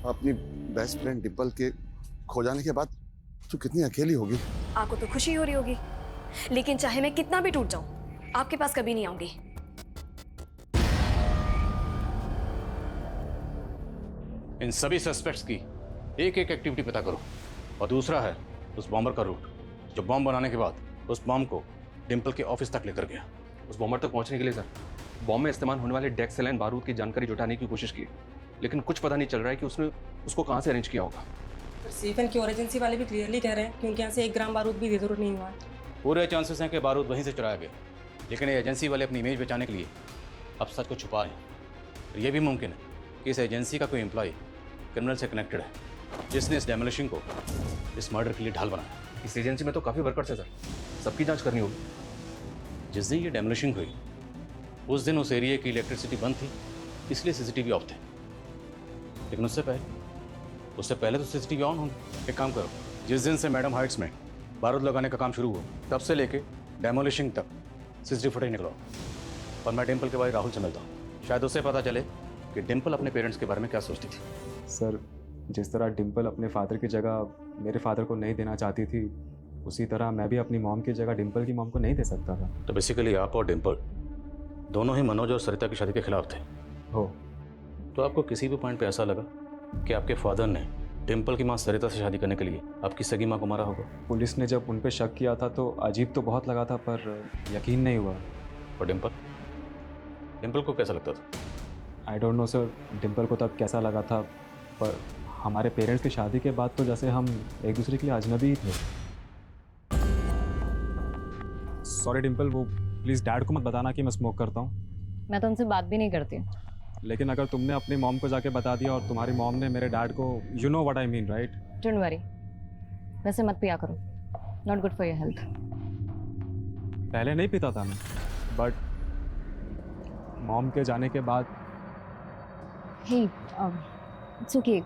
अपनी बेस्ट फ्रेंड डिम्पल के खो जाने के बाद तू कितनी अकेली होगी। आपको तो खुशी हो रही होगी, लेकिन चाहे मैं कितना भी टूट जाऊं, आपके पास कभी नहीं आऊंगी। इन सभी सस्पेक्ट्स की एक एक एक्टिविटी पता करो, और दूसरा है उस बॉम्बर का रूट जो बॉम्ब बनाने के बाद उस बॉम्ब को डिम्पल के ऑफिस तक लेकर गया। उस बॉम्बर तक पहुंचने के लिए सर बॉम्ब में इस्तेमाल होने वाले डेक्सेलाइन बारूद की जानकारी जुटाने की कोशिश की, लेकिन कुछ पता नहीं चल रहा है कि उसने उसको कहाँ से अरेंज किया होगा। सीफन की एजेंसी वाले भी क्लियरली कह रहे हैं कि उनके यहाँ से 1 ग्राम बारूद भी विदुर नहीं हुआ। पूरे चांसेस हैं कि बारूद वहीं से चुराया गया, लेकिन ये एजेंसी वाले अपनी इमेज बचाने के लिए अब सच को छुपा रहे हैं। और ये भी मुमकिन है कि इस एजेंसी का कोई एम्प्लॉय क्रिमिनल से कनेक्टेड है, जिसने इस डेमोलिशिंग को इस मर्डर के लिए ढाल बनाया। इस एजेंसी में तो काफ़ी वर्कर्स है सर, सबकी जांच करनी होगी। जिस दिन ये डेमोलिशिंग हुई उस दिन उस एरिया की इलेक्ट्रिसिटी बंद थी, इसलिए सीसीटीवी ऑफ थे, लेकिन उससे पहले तो सीसीटीवी ऑन होंगे। एक काम करो, जिस दिन से मैडम हाइट्स में बारूद लगाने का काम शुरू हुआ तब से लेके डेमोलिशिंग तक सीसीटीवी फुटेज निकलो और मैं डिम्पल के भाई राहुल से मिलता हूँ। शायद उससे पता चले कि डिम्पल अपने पेरेंट्स के बारे में क्या सोचती थी। सर, जिस तरह डिम्पल अपने फादर की जगह मेरे फादर को नहीं देना चाहती थी, उसी तरह मैं भी अपनी मॉम की जगह डिम्पल की मॉम को नहीं दे सकता था। तो बेसिकली आप और डिम्पल दोनों ही मनोज और सरिता की शादी के खिलाफ थे। हो। तो आपको किसी भी पॉइंट पे ऐसा लगा कि आपके फादर ने डिम्पल की माँ सरिता से शादी करने के लिए आपकी सगी माँ को मारा होगा? पुलिस ने जब उन पे शक किया था तो अजीब तो बहुत लगा था, पर यकीन नहीं हुआ। और डिम्पल को कैसा लगता था? I don't know sir, Dimple को तब कैसा लगा था, पर हमारे पेरेंट्स की शादी के बाद तो जैसे हम एक दूसरे के लिए अजनबी थे। सॉरी डिम्पल, वो प्लीज़ डैड को मत बताना कि मैं स्मोक करता हूँ। मैं तो उनसे बात भी नहीं करती। लेकिन अगर तुमने अपनी मॉम को जाके बता दिया और तुम्हारी मॉम ने मेरे डैड को, you know what I mean right? Don't worry, वैसे मत पिया करो, not good for your health. पहले नहीं पीता था मैं, बट मॉम के जाने के बाद hey it's okay,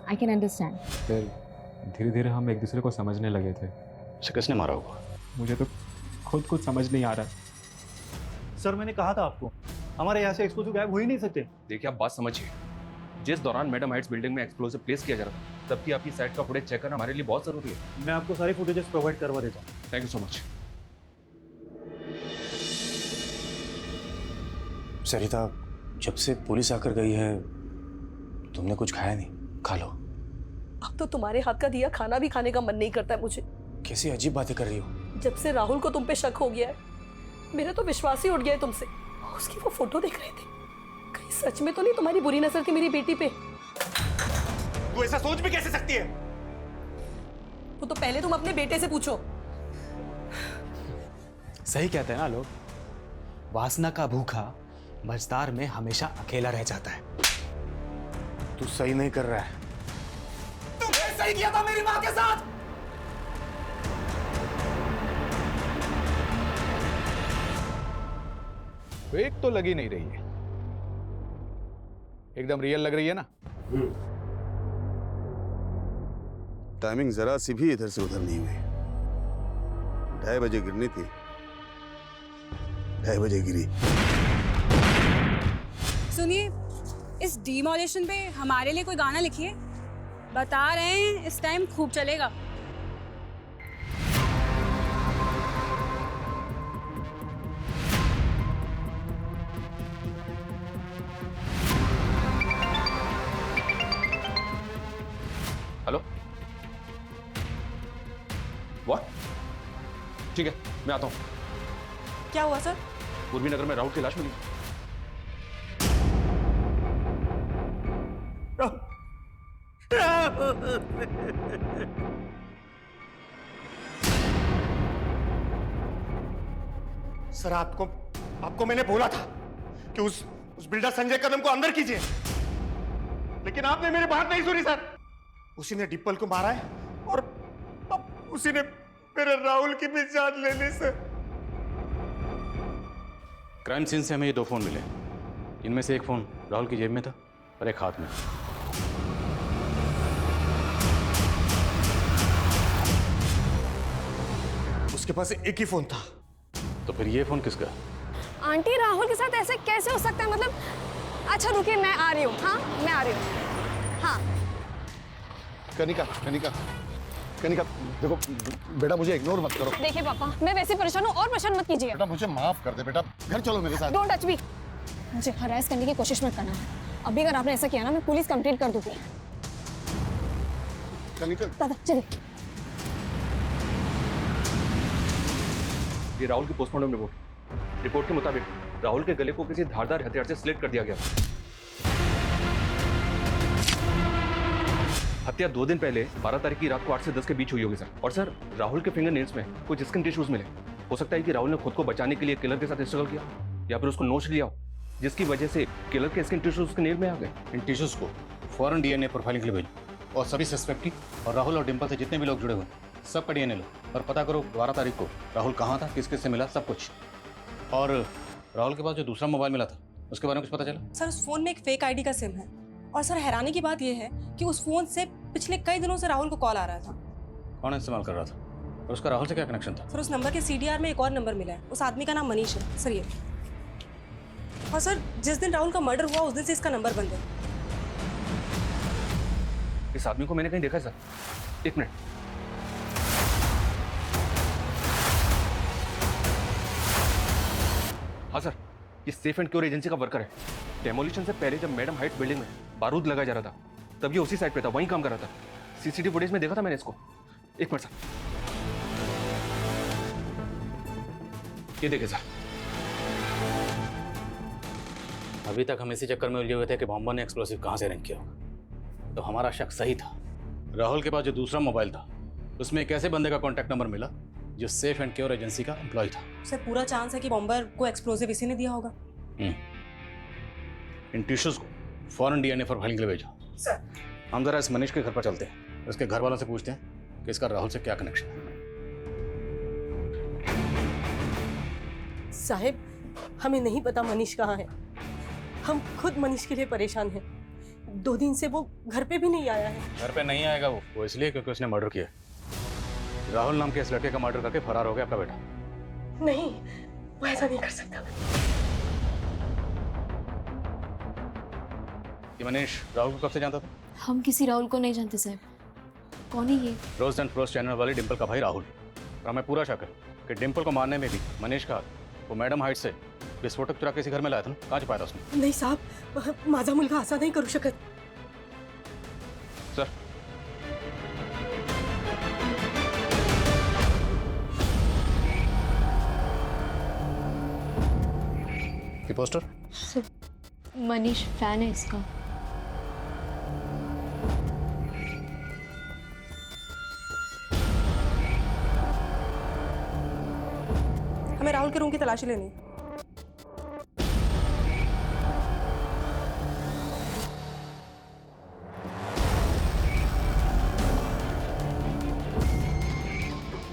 I can understand. फिर धीरे धीरे हम एक दूसरे को समझने लगे थे। किसने मारा होगा? मुझे तो खुद कुछ समझ नहीं आ रहा। सर मैंने कहा था आपको, हमारे यहाँ से एक्सप्लोसिव गायब हो ही नहीं सकते। देखिए आप बात समझिए, जिस दौरान मैडम हाइट्स बिल्डिंग में एक्सप्लोसिव प्लेस किया जा रहा था, तब की आपकी साइट का फुटेज चेक करना हमारे लिए बहुत जरूरी है। मैं आपको सारी फुटेजेस प्रोवाइड करवा देता हूँ। Thank you so much. Sarita, जब से पुलिस आकर गई है तुमने कुछ खाया नहीं, खा लो। अब तो तुम्हारे हाथ का दिया खाना भी खाने का मन नहीं करता है मुझे। कैसी अजीब बातें कर रही हो। जब से राहुल को तुम पे शक हो गया है, मेरा तो विश्वास ही उठ गया है तुमसे। उसकी वो फोटो देख रहे थे, कहीं सच में तो नहीं तुम्हारी बुरी नजर थी मेरी बेटी पे? तू ऐसा सोच भी कैसे सकती है? वो तो पहले तुम अपने बेटे से पूछो। सही कहते हैं ना लोग, वासना का भूखा मझदार में हमेशा अकेला रह जाता है। तू सही नहीं कर रहा है। तुमने सही किया था मेरी माँ के साथ। फेक तो लगी नहीं रही है, एकदम रियल लग रही है ना। टाइमिंग जरा सी भी इधर से उधर नहीं हुई। 2:30 बजे गिरनी थी, 2:30 बजे गिरी। सुनिए, इस डिमोलिशन पे हमारे लिए कोई गाना लिखिए, बता रहे हैं इस टाइम खूब चलेगा। Hello, what? ठीक है, मैं आता हूँ। क्या हुआ सर? पूर्वी नगर में राहुल की लाश मिली। सर, आपको मैंने बोला था कि उस बिल्डर संजय कदम को अंदर कीजिए, लेकिन आपने मेरी बात नहीं सुनी सर। उसी ने डिम्पल को मारा है और अब उसी ने मेरे राहुल की भी जान ले ली सर। क्राइम सीन से हमें ये 2 फोन मिले, इनमें से एक फोन राहुल की जेब में था और एक हाथ में। उसके पास एक ही फोन था। तो फिर ये फोन किसका? आंटी, राहुल के साथ ऐसे कैसे हो सकता है? मतलब अच्छा रुकिए, मैं आ रही हूँ। हाँ, मैं आ रही हूँ। हाँ कनिका, देखो बेटा, मुझे इग्नोर मत करो। देखिए पापा, मैं वैसे परेशान हूँ और परेशान मत कीजिए। बेटा मुझे माफ कर दे बेटा, घर चलो मेरे साथ। Don't touch me. मुझे हरास करने की कोशिश मत करना। अभी अगर आपने ऐसा किया ना, मैं पुलिस कंप्लेंट कर दूंगी। कनिका, दादा चलिए। ये राहुल की पोस्टमार्टम रिपोर्ट के मुताबिक राहुल के गले को किसी धारदार हथियार से स्लिट कर दिया गया। हत्या 2 दिन पहले 12 तारीख की रात को 8 से 10 के बीच हुई होगी सर। और सर, राहुल के फिंगर नेल्स में कुछ स्किन टिश्यूज मिले। हो सकता है कि राहुल ने खुद को बचाने के लिए किलर के साथ स्ट्रगल किया या फिर उसको नोच लिया हो, जिसकी वजह से किलर के स्किन टिश्यूज उसके नेल में आ गए। इन टिश्यूज को फौरन डीएनए प्रोफाइलिंग के लिए भेजो और सभी सस्पेक्ट की और राहुल और डिम्पल से जितने भी लोग जुड़े हुए सबका डीएनए लो और पता करो 12 तारीख को राहुल कहाँ था, किस किस से मिला, सब कुछ। और राहुल के पास जो दूसरा मोबाइल मिला था उसके बारे में कुछ पता चला? सर, उस फोन में एक फेक आईडी का सिम है और सर हैरानी की बात यह है कि उस फोन से पिछले कई दिनों से राहुल को कॉल आ रहा था। कौन इस्तेमाल कर रहा था? और उसका राहुल से क्या कनेक्शन था? सर उस नंबर के CDR में एक और नंबर मिला है, उस आदमी का नाम मनीष है सर ये। और सर जिस दिन राहुल का मर्डर हुआ उस दिन से इसका नंबर बंद है। इस आदमी को मैंने कहीं देखा है सर। एक मिनट। हाँ सर, ये सेफ एंड क्योर एजेंसी का वर्कर है। डेमोलिशन से पहले जब मैडम हाइट बिल्डिंग में बारूद लगाया जा रहा था तब ये उसी साइड पे था, वहीं काम कर रहा था। CCTV फुटेज में देखा था मैंने इसको। एक मिनट सर, ये देखिए सर। अभी तक हम इसी चक्कर में उलझे हुए थे कि बॉम्बर ने एक्सप्लोसिव कहाँ से रैंक किया होगा। तो हमारा शक सही था। राहुल के पास जो दूसरा मोबाइल था उसमें एक ऐसे बंदे का कॉन्टैक्ट नंबर मिला जो सेफ एंड क्योर एजेंसी का एम्प्लॉय था। सर पूरा चांस है कि बॉम्बर को एक्सप्लोसिव इसी ने दिया होगा। इन टिश्यूज को फॉरेन DNA फॉर फाइलिंग के लिए भेजो। सर हम जरा इस मनीष के घर पर चलते हैं, उसके घर वालों से पूछते हैं कि इसका राहुल से क्या कनेक्शन है। साहिब हमें नहीं पता मनीष कहाँ है। हम खुद मनीष के लिए परेशान हैं। 2 दिन से वो घर पे भी नहीं आया है। घर पे नहीं आएगा वो इसलिए क्योंकि उसने मर्डर किया। राहुल नाम के इस लड़के का मर्डर करके फरार हो गया आपका बेटा। नहीं वो ऐसा नहीं कर सकता। ये मनीष राहुल को कब से जानता था? हम किसी राहुल को नहीं जानते साहब। कौन है ये? रोज एंड फ्रोस्ट चैनल वाली डिंपल का भाई राहुल। और हमें पूरा शक है कि डिंपल को मारने में भी मनीष का वो मैडम हाइट से विस्फोटक चुरा किसी घर में लाया था। कहाँ छुपाया था उसने? नहीं साहब माझा मुलगा असा नहीं करू शकत। सर ये पोस्टर? सर मनीष फैन है इसका। हमें राहुल के रूम की तलाशी लेनी है।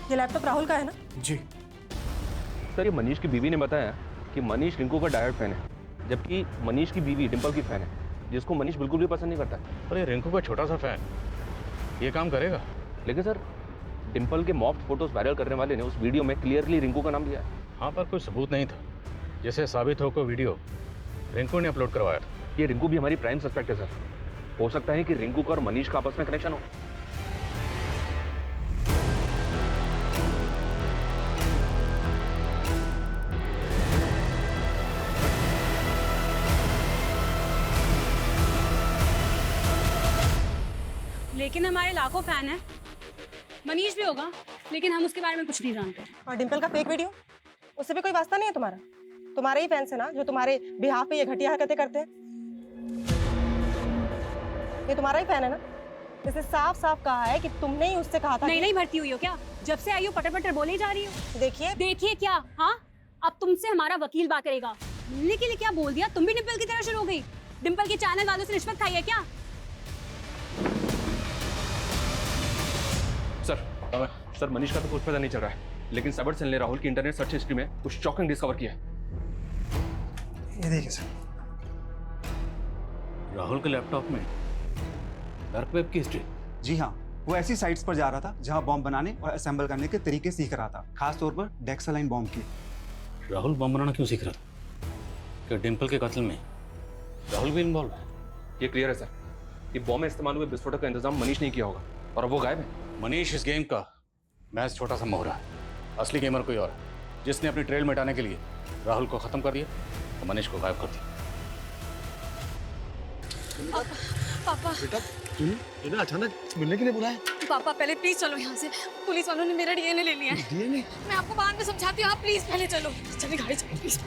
ये लैपटॉप राहुल का है ना? जी सर, ये मनीष की बीवी ने बताया कि मनीष रिंकू का डायरेक्ट फैन है, जबकि मनीष की बीवी डिंपल की फैन है, जिसको मनीष बिल्कुल भी पसंद नहीं करता। अरे रिंकू का छोटा सा फैन ये काम करेगा? लेकिन सर डिंपल के मॉफ्ड फोटोज वायरल करने वाले ने उस वीडियो में क्लियरली रिंकू का नाम लिया है। हाँ, पर कोई सबूत नहीं था जिससे साबित हो को वीडियो रिंकू ने अपलोड करवाया था। ये रिंकू भी हमारी प्राइम सस्पेक्ट है सर। हो सकता है कि रिंकू का और मनीष का आपस में कनेक्शन हो। लेकिन हमारे लाखों फैन हैं। मनीष भी होगा, लेकिन हम उसके बारे में कुछ नहीं जानते। और डिंपल का फेक वीडियो, उससे भी कोई वास्ता नहीं है तुम्हारा? तुम्हारे ही फैंस है ना जो तुम्हारे बिहाफ पे ये घटिया हरकतें करते हैं। ये तुम्हारा ही फैन है ना? इसने साफ साफ कहा है कि तुमने ही उससे कहा था। नहीं भर्ती हुई हो क्या? जब से आई हो पटर पटर बोले जा रही हो। देखिए क्या? हाँ, अब तुमसे हमारा वकील बात करेगा। मिलने के लिए क्या बोल दिया? तुम भी डिंपल की तरह शुरू हो गई। डिंपल के चैनल वालों से रिश्वत खाई है क्या? सर मनीष का तो कुछ पता नहीं चल रहा है, लेकिन सबड़ सेल ने राहुल की इंटरनेट सर्च हिस्ट्री में कुछ शॉकिंग डिस्कवर किया है। ये देखिए सर, राहुल के लैपटॉप में डार्क वेब की हिस्ट्री। जी हाँ, वो ऐसी साइट्स पर जा रहा था जहां बॉम्ब बनाने और असेंबल करने के तरीके सीख रहा था, खास तौर पर डेक्सालाइन बॉम्ब की। राहुल बॉम्ब बनाना क्यों सीख रहा था? क्या डिंपल के कत्ल में राहुल भी इन्वॉल्व है? ये क्लियर है सर कि बॉम्ब में इस्तेमाल हुए विस्फोटक का इंतजाम मनीष ने किया होगा और अब वो गायब है। मनीष इस गेम का मैच छोटा सा मोहरा है, असली गेमर कोई और है, जिसने अपनी ट्रेल मिटाने के लिए राहुल को खत्म कर दिया और मनीष को गायब कर दिया। पापा बेटा तूने इन्हें अचानक मिलने के लिए बुलाया? पापा पहले प्लीज चलो यहाँ से। पुलिस वालों ने मेरा DNA ले लिया है। DNA? मैं आपको बाद में समझाती हूँ, आप प्लीज पहले चलो। चलिए गाड़ी चलो प्लीज।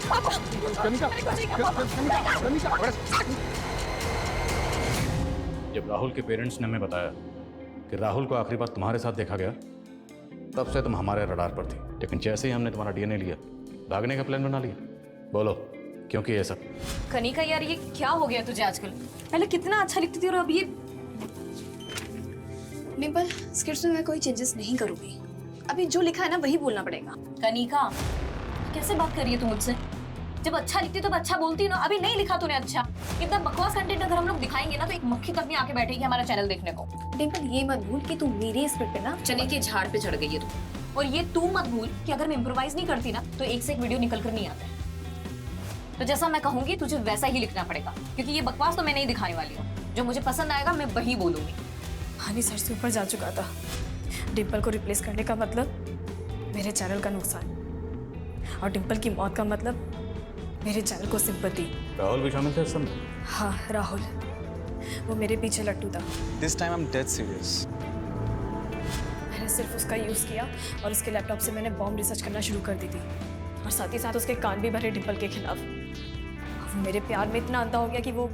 पापा जब राहुल के पेरेंट्स ने हमें बताया कि राहुल को आखिरी बार तुम्हारे साथ देखा गया, तब से तुम हमारे रडार पर थी। लेकिन जैसे ही हमने तुम्हारा DNA लिया, भागने का प्लान बना लिया। बोलो क्यों किया ये सब? कनिका यार, ये क्या हो गया तुझे आजकल? पहले कितना अच्छा लिखती थी और अब ये। डिंपल, स्क्रिप्ट में मैं कोई चेंजेस नहीं करूंगी। अभी जो लिखा है ना वही बोलना पड़ेगा। कनिका, कैसे बात कर रही है तू मुझसे? जब अच्छा लिखती तो अच्छा बोलती ना, अभी नहीं लिखा तूने अच्छा। इतना बकवास कंटेंट अगर हम लोग दिखाएंगे ना तो एक मक्खी तक नहीं आके बैठेगी हमारा चैनल देखने को। डिम्पल ये मत भूल कि तू मेरे स्क्रिप्ट पे ना चने के झाड़ पे चढ़ गई है तू। और ये तू मत भूल कि अगर मैं इम्प्रोवाइज नहीं करती ना तो एक से एक वीडियो निकल कर नहीं आता है। तो जैसा मैं कहूंगी तुझे वैसा ही लिखना पड़ेगा, क्योंकि ये बकवास तो मैं नहीं दिखाने वाली हूँ। जो मुझे पसंद आएगा मैं वही बोलूंगी। हानि सर से ऊपर जा चुका था। डिम्पल को रिप्लेस करने का मतलब मेरे चैनल का नुकसान, और डिम्पल की मौत का मतलब मेरे चैनल को सिंपैथी। राहुल भी शामिल थे इस समय? हाँ राहुल, वो मेरे पीछे लट्टू था। This time I am dead serious. मैंने सिर्फ उसका यूज़ किया और उसके लैपटॉप से मैंने बॉम्ब रिसर्च करना शुरू कर दी थी, और साथ ही साथ उसके कान भी भरे डिम्पल के खिलाफ। वो मेरे प्यार में इतना अंधा हो गया कि वो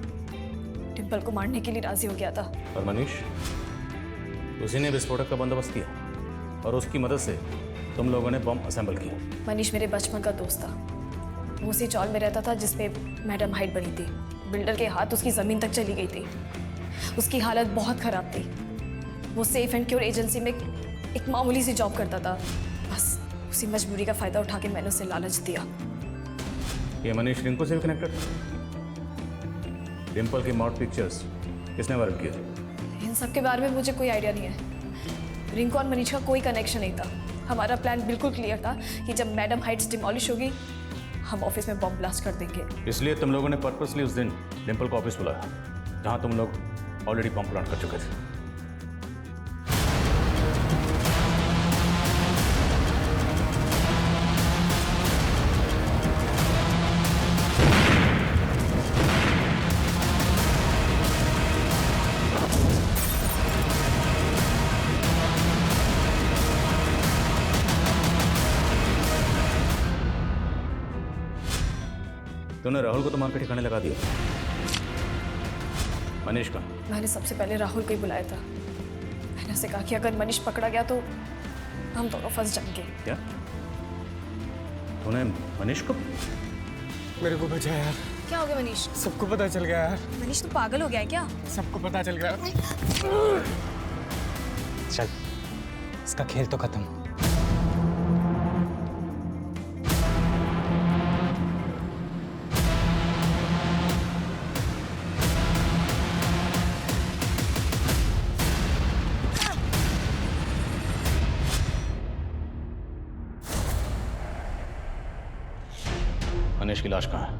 डिम्पल को मारने के लिए राजी हो गया था। और मनीष, उसी ने विस्फोटक का बंदोबस्त किया और उसकी मदद से तुम लोगों ने बम असेंबल किया। मनीष मेरे बचपन का दोस्त था। वो उसी चौल में रहता था जिसपे मैडम हाइट बनी थी। बिल्डर के हाथ उसकी ज़मीन तक चली गई थी। उसकी हालत बहुत ख़राब थी। वो सेफ एंड क्योर एजेंसी में एक मामूली सी जॉब करता था। बस उसी मजबूरी का फ़ायदा उठा के मैंने उसे लालच दिया। ये मनीष रिंकू से भी कनेक्टेड था? डिम्पल की मॉड पिक्चर्स किसने वायरल किए? इन सब के बारे में मुझे कोई आइडिया नहीं है। रिंकू और मनीष का कोई कनेक्शन नहीं था। हमारा प्लान बिल्कुल क्लियर था कि जब मैडम हाइट्स डिमोलिश होगी हम ऑफिस में बॉम्ब ब्लास्ट कर देंगे। इसलिए तुम लोगों ने पर्पसली उस दिन डिम्पल को ऑफिस बुलाया जहां तुम लोग ऑलरेडी बॉम्ब प्लांट कर चुके थे। तूने राहुल को तो मार के ठिकाने लगा दिया। मनीष का? मैंने सबसे पहले राहुल को ही बुलाया था। मैंने उसे कहा कि अगर मनीष पकड़ा गया तो हम दोनों फंस जाएंगे। क्या तूने मनीष को? मेरे को बचा यार। क्या हो गया मनीष? सबको पता चल गया यार। मनीष तू पागल हो गया है क्या? सबको पता चल गया। चल इसका खेल तो खत्म। मनीष की लाश कहाँ है?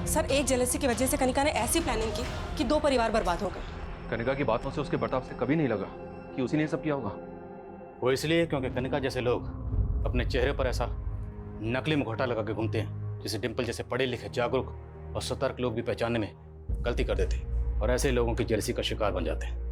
सर एक जेलसी की वजह से कनिका ने ऐसी प्लानिंग की कि 2 परिवार बर्बाद हो गए। कनिका की बातों से, उसके बर्ताव से कभी नहीं लगा कि उसी ने ये सब किया होगा। वो इसलिए क्योंकि कनिका जैसे लोग अपने चेहरे पर ऐसा नकली मुखौटा लगा के घूमते हैं जिसे डिम्पल जैसे पढ़े लिखे, जागरूक और सतर्क लोग भी पहचानने में गलती कर देते और ऐसे लोगों की जेलसी का शिकार बन जाते हैं।